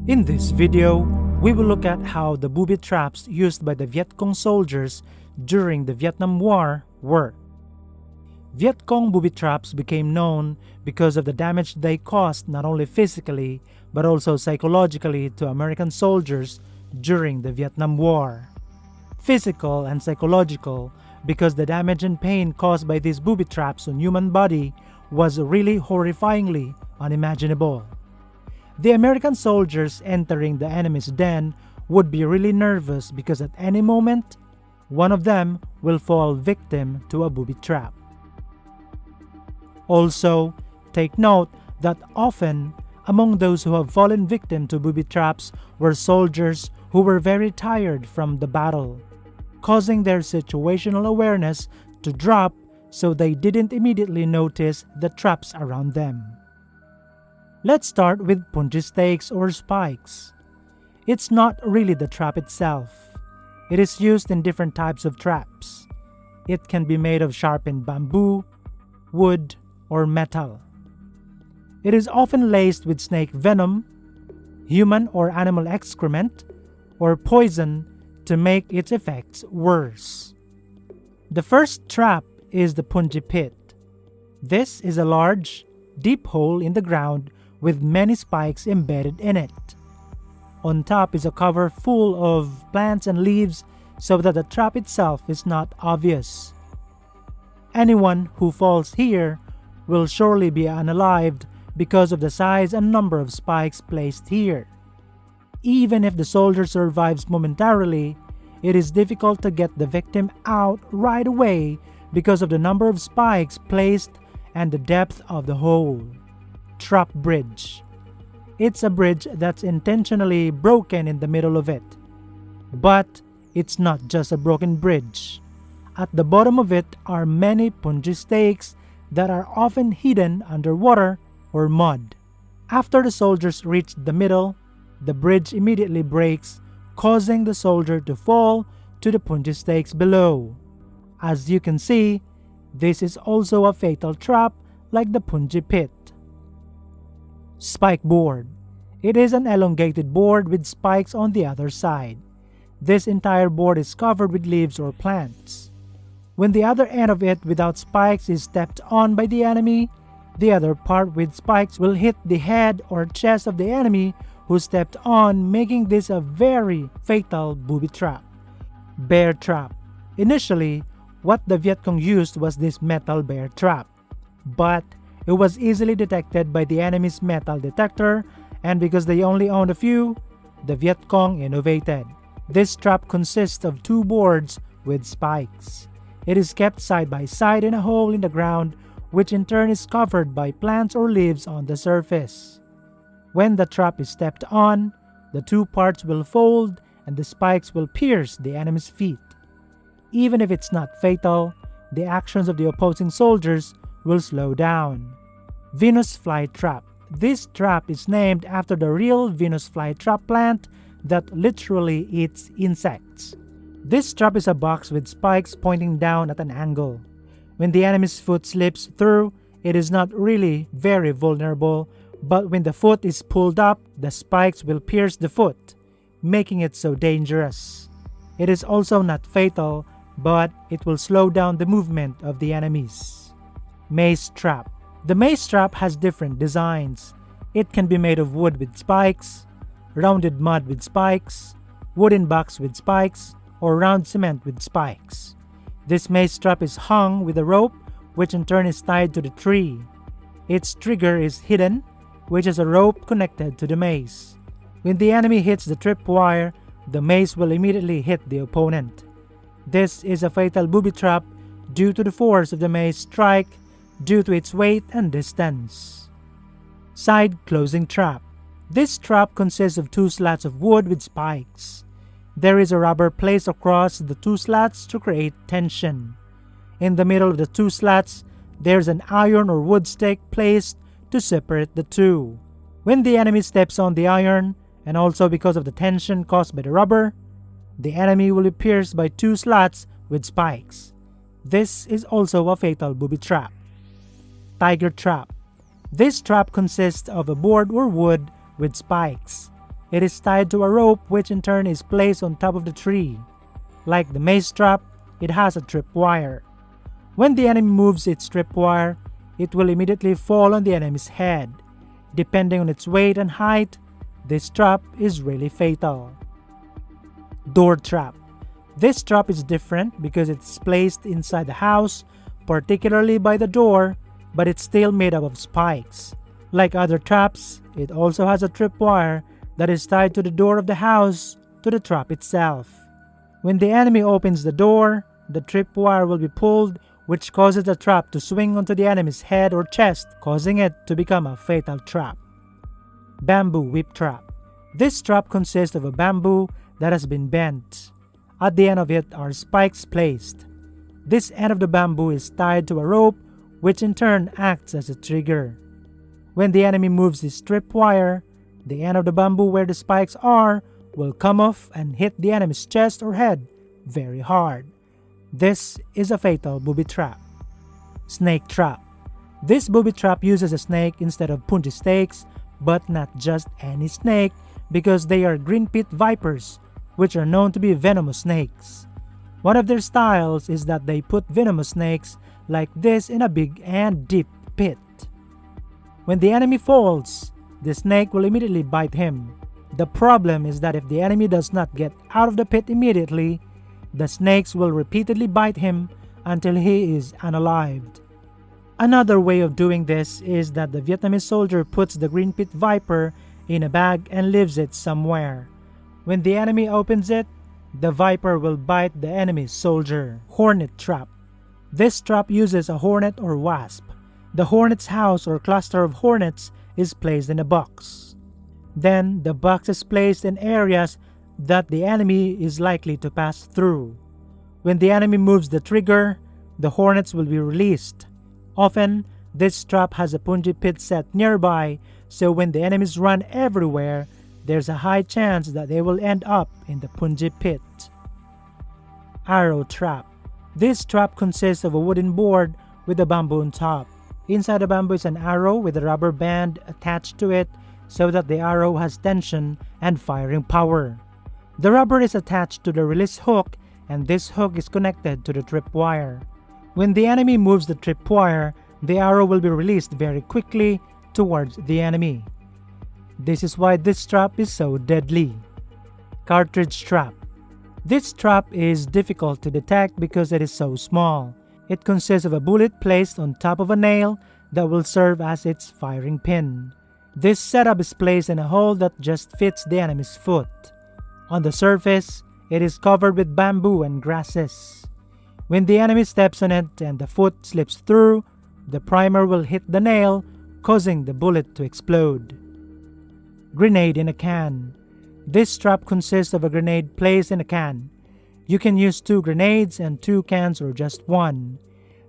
In this video, we will look at how the booby traps used by the Viet Cong soldiers during the Vietnam War work. Viet Cong booby traps became known because of the damage they caused not only physically but also psychologically to American soldiers during the Vietnam War. Physical and psychological because the damage and pain caused by these booby traps on human body was really horrifyingly unimaginable. The American soldiers entering the enemy's den would be really nervous because at any moment, one of them will fall victim to a booby trap. Also, take note that often among those who have fallen victim to booby traps were soldiers who were very tired from the battle, causing their situational awareness to drop so they didn't immediately notice the traps around them. Let's start with punji stakes or spikes. It's not really the trap itself. It is used in different types of traps. It can be made of sharpened bamboo, wood, or metal. It is often laced with snake venom, human or animal excrement, or poison to make its effects worse. The first trap is the punji pit. This is a large, deep hole in the ground with many spikes embedded in it. On top is a cover full of plants and leaves so that the trap itself is not obvious. Anyone who falls here will surely be unalived because of the size and number of spikes placed here. Even if the soldier survives momentarily, it is difficult to get the victim out right away because of the number of spikes placed and the depth of the hole. Trap bridge. It's a bridge that's intentionally broken in the middle of it. But it's not just a broken bridge. At the bottom of it are many punji stakes that are often hidden under water or mud. After the soldiers reach the middle, the bridge immediately breaks, causing the soldier to fall to the punji stakes below. As you can see, this is also a fatal trap like the punji pit. Spike board. It is an elongated board with spikes on the other side. This entire board is covered with leaves or plants. When the other end of it without spikes is stepped on by the enemy, the other part with spikes will hit the head or chest of the enemy who stepped on, making this a very fatal booby trap. Bear trap. Initially, what the Viet Cong used was this metal bear trap, but it was easily detected by the enemy's metal detector, and because they only owned a few, the Viet Cong innovated. This trap consists of two boards with spikes. It is kept side by side in a hole in the ground, which in turn is covered by plants or leaves on the surface. When the trap is stepped on, the two parts will fold and the spikes will pierce the enemy's feet. Even if it's not fatal, the actions of the opposing soldiers will slow down. Venus flytrap. This trap is named after the real Venus flytrap plant that literally eats insects. This trap is a box with spikes pointing down at an angle. When the enemy's foot slips through, it is not really very vulnerable, but when the foot is pulled up, the spikes will pierce the foot, making it so dangerous. It is also not fatal, but it will slow down the movement of the enemies. Mace trap. The mace trap has different designs. It can be made of wood with spikes, rounded mud with spikes, wooden box with spikes, or round cement with spikes. This mace trap is hung with a rope, which in turn is tied to the tree. Its trigger is hidden, which is a rope connected to the mace. When the enemy hits the tripwire, the mace will immediately hit the opponent. This is a fatal booby trap due to the force of the mace strike due to its weight and distance. Side closing trap. This trap consists of two slats of wood with spikes. There is a rubber placed across the two slats to create tension. In the middle of the two slats, there's an iron or wood stick placed to separate the two. When the enemy steps on the iron, and also because of the tension caused by the rubber, the enemy will be pierced by two slats with spikes. This is also a fatal booby trap. Tiger trap. This trap consists of a board or wood with spikes. It is tied to a rope which in turn is placed on top of the tree. Like the mace trap, it has a tripwire. When the enemy moves its tripwire, it will immediately fall on the enemy's head. Depending on its weight and height, this trap is really fatal. Door trap. This trap is different because it's placed inside the house, particularly by the door, but it's still made up of spikes. Like other traps, it also has a tripwire that is tied to the door of the house to the trap itself. When the enemy opens the door, the tripwire will be pulled, which causes the trap to swing onto the enemy's head or chest, causing it to become a fatal trap. Bamboo whip trap. This trap consists of a bamboo that has been bent. At the end of it are spikes placed. This end of the bamboo is tied to a rope, which in turn acts as a trigger. When the enemy moves this tripwire, the end of the bamboo where the spikes are will come off and hit the enemy's chest or head very hard. This is a fatal booby trap. Snake trap. This booby trap uses a snake instead of punji stakes, but not just any snake because they are green pit vipers, which are known to be venomous snakes. One of their styles is that they put venomous snakes like this in a big and deep pit. When the enemy falls, the snake will immediately bite him. The problem is that if the enemy does not get out of the pit immediately, the snakes will repeatedly bite him until he is unalived. Another way of doing this is that the Vietnamese soldier puts the green pit viper in a bag and leaves it somewhere. When the enemy opens it, the viper will bite the enemy's soldier. Hornet trap. This trap uses a hornet or wasp. The hornet's house or cluster of hornets is placed in a box. Then the box is placed in areas that the enemy is likely to pass through. When the enemy moves the trigger, the hornets will be released. Often, this trap has a punji pit set nearby, so when the enemies run everywhere, there's a high chance that they will end up in the punji pit. Arrow trap. This trap consists of a wooden board with a bamboo on top. Inside the bamboo is an arrow with a rubber band attached to it so that the arrow has tension and firing power. The rubber is attached to the release hook, and this hook is connected to the tripwire. When the enemy moves the tripwire, the arrow will be released very quickly towards the enemy. This is why this trap is so deadly. Cartridge trap. This trap is difficult to detect because it is so small. It consists of a bullet placed on top of a nail that will serve as its firing pin. This setup is placed in a hole that just fits the enemy's foot. On the surface, it is covered with bamboo and grasses. When the enemy steps on it and the foot slips through, the primer will hit the nail, causing the bullet to explode. Grenade in a can. This trap consists of a grenade placed in a can. You can use 2 grenades and 2 cans or just 1.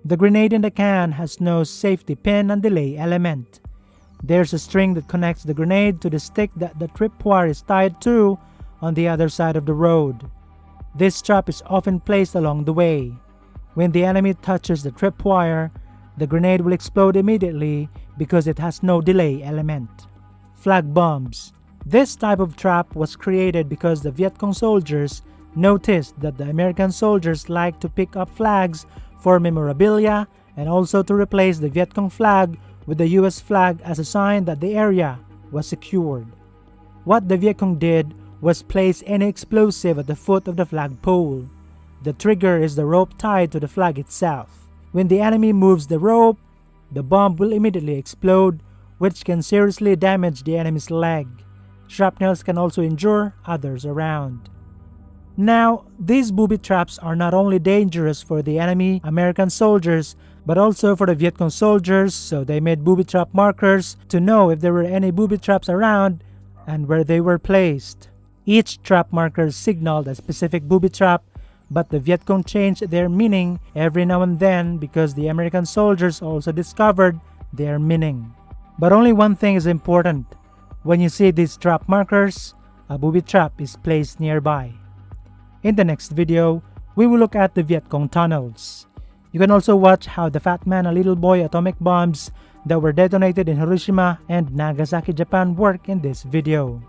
The grenade in the can has no safety pin and delay element. There's a string that connects the grenade to the stick that the tripwire is tied to on the other side of the road. This trap is often placed along the way. When the enemy touches the tripwire, the grenade will explode immediately because it has no delay element. Flag bombs. This type of trap was created because the Viet Cong soldiers noticed that the American soldiers like to pick up flags for memorabilia and also to replace the Viet Cong flag with the US flag as a sign that the area was secured. What the Viet Cong did was place any explosive at the foot of the flagpole. The trigger is the rope tied to the flag itself. When the enemy moves the rope, the bomb will immediately explode, which can seriously damage the enemy's leg. Shrapnels can also injure others around. Now, these booby traps are not only dangerous for the enemy American soldiers, but also for the Viet Cong soldiers, so they made booby trap markers to know if there were any booby traps around and where they were placed. Each trap marker signaled a specific booby trap, but the Viet Cong changed their meaning every now and then because the American soldiers also discovered their meaning. But only one thing is important. When you see these trap markers, a booby trap is placed nearby. In the next video, we will look at the Viet Cong tunnels. You can also watch how the Fat Man and Little Boy atomic bombs that were detonated in Hiroshima and Nagasaki, Japan work in this video.